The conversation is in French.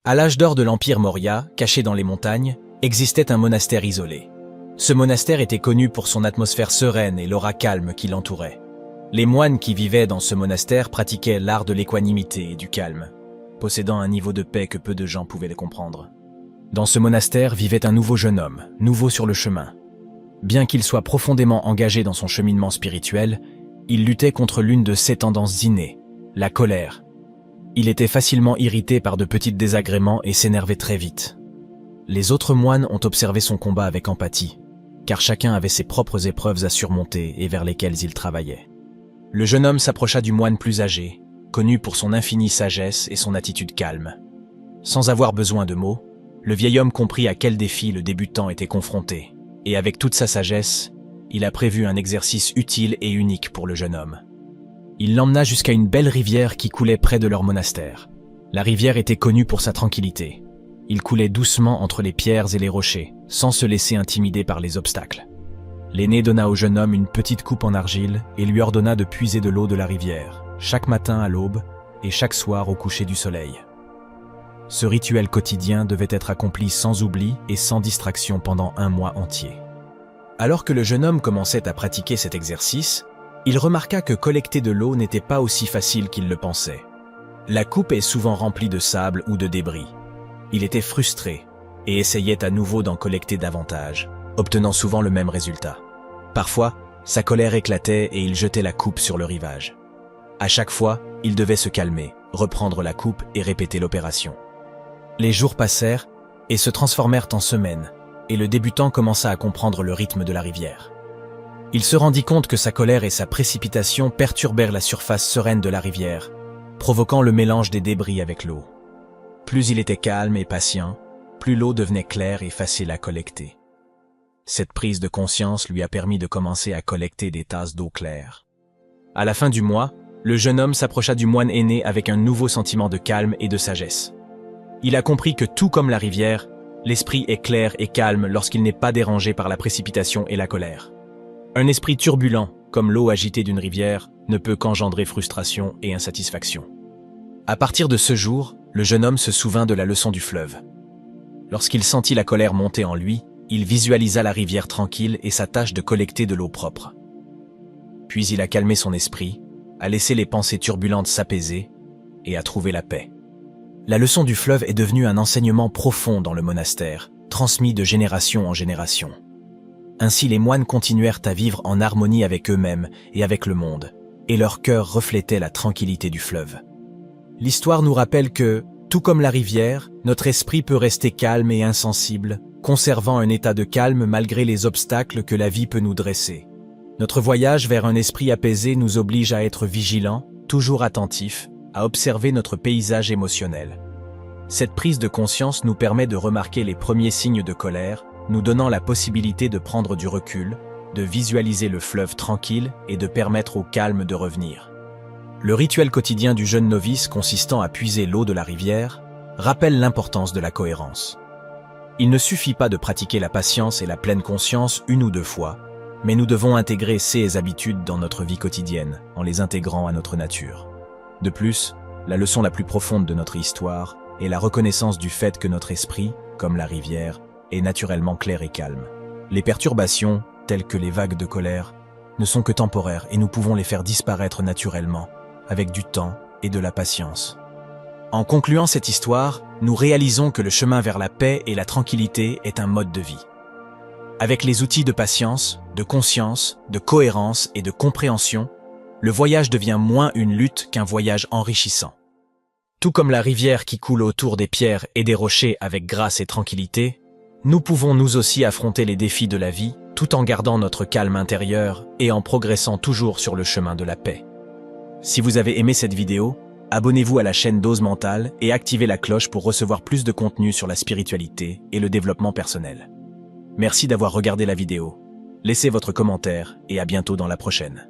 À l'âge d'or de l'Empire Maurya, caché dans les montagnes, existait un monastère isolé. Ce monastère était connu pour son atmosphère sereine et l'aura calme qui l'entourait. Les moines qui vivaient dans ce monastère pratiquaient l'art de l'équanimité et du calme, possédant un niveau de paix que peu de gens pouvaient comprendre. Dans ce monastère vivait un nouveau jeune homme, nouveau sur le chemin. Bien qu'il soit profondément engagé dans son cheminement spirituel, il luttait contre l'une de ses tendances innées, la colère. Il était facilement irrité par de petits désagréments et s'énervait très vite. Les autres moines ont observé son combat avec empathie, car chacun avait ses propres épreuves à surmonter et vers lesquelles il travaillait. Le jeune homme s'approcha du moine plus âgé, connu pour son infinie sagesse et son attitude calme. Sans avoir besoin de mots, le vieil homme comprit à quel défi le débutant était confronté, et avec toute sa sagesse, il a prévu un exercice utile et unique pour le jeune homme. Il l'emmena jusqu'à une belle rivière qui coulait près de leur monastère. La rivière était connue pour sa tranquillité. Il coulait doucement entre les pierres et les rochers, sans se laisser intimider par les obstacles. L'aîné donna au jeune homme une petite coupe en argile et lui ordonna de puiser de l'eau de la rivière, chaque matin à l'aube et chaque soir au coucher du soleil. Ce rituel quotidien devait être accompli sans oubli et sans distraction pendant un mois entier. Alors que le jeune homme commençait à pratiquer cet exercice, il remarqua que collecter de l'eau n'était pas aussi facile qu'il le pensait. La coupe est souvent remplie de sable ou de débris. Il était frustré et essayait à nouveau d'en collecter davantage, obtenant souvent le même résultat. Parfois, sa colère éclatait et il jetait la coupe sur le rivage. À chaque fois, il devait se calmer, reprendre la coupe et répéter l'opération. Les jours passèrent et se transformèrent en semaines, et le débutant commença à comprendre le rythme de la rivière. Il se rendit compte que sa colère et sa précipitation perturbèrent la surface sereine de la rivière, provoquant le mélange des débris avec l'eau. Plus il était calme et patient, plus l'eau devenait claire et facile à collecter. Cette prise de conscience lui a permis de commencer à collecter des tasses d'eau claire. À la fin du mois, le jeune homme s'approcha du moine aîné avec un nouveau sentiment de calme et de sagesse. Il a compris que tout comme la rivière, l'esprit est clair et calme lorsqu'il n'est pas dérangé par la précipitation et la colère. Un esprit turbulent, comme l'eau agitée d'une rivière, ne peut qu'engendrer frustration et insatisfaction. À partir de ce jour, le jeune homme se souvint de la leçon du fleuve. Lorsqu'il sentit la colère monter en lui, il visualisa la rivière tranquille et sa tâche de collecter de l'eau propre. Puis il a calmé son esprit, a laissé les pensées turbulentes s'apaiser et a trouvé la paix. La leçon du fleuve est devenue un enseignement profond dans le monastère, transmis de génération en génération. Ainsi les moines continuèrent à vivre en harmonie avec eux-mêmes et avec le monde, et leur cœur reflétait la tranquillité du fleuve. L'histoire nous rappelle que, tout comme la rivière, notre esprit peut rester calme et insensible, conservant un état de calme malgré les obstacles que la vie peut nous dresser. Notre voyage vers un esprit apaisé nous oblige à être vigilants, toujours attentifs, à observer notre paysage émotionnel. Cette prise de conscience nous permet de remarquer les premiers signes de colère, nous donnant la possibilité de prendre du recul, de visualiser le fleuve tranquille et de permettre au calme de revenir. Le rituel quotidien du jeune novice consistant à puiser l'eau de la rivière rappelle l'importance de la cohérence. Il ne suffit pas de pratiquer la patience et la pleine conscience une ou deux fois, mais nous devons intégrer ces habitudes dans notre vie quotidienne, en les intégrant à notre nature. De plus, la leçon la plus profonde de notre histoire est la reconnaissance du fait que notre esprit, comme la rivière, est naturellement clair et calme. Les perturbations, telles que les vagues de colère, ne sont que temporaires et nous pouvons les faire disparaître naturellement, avec du temps et de la patience. En concluant cette histoire, nous réalisons que le chemin vers la paix et la tranquillité est un mode de vie. Avec les outils de patience, de conscience, de cohérence et de compréhension, le voyage devient moins une lutte qu'un voyage enrichissant. Tout comme la rivière qui coule autour des pierres et des rochers avec grâce et tranquillité, nous pouvons nous aussi affronter les défis de la vie tout en gardant notre calme intérieur et en progressant toujours sur le chemin de la paix. Si vous avez aimé cette vidéo, abonnez-vous à la chaîne Dose Mentale et activez la cloche pour recevoir plus de contenu sur la spiritualité et le développement personnel. Merci d'avoir regardé la vidéo. Laissez votre commentaire et à bientôt dans la prochaine.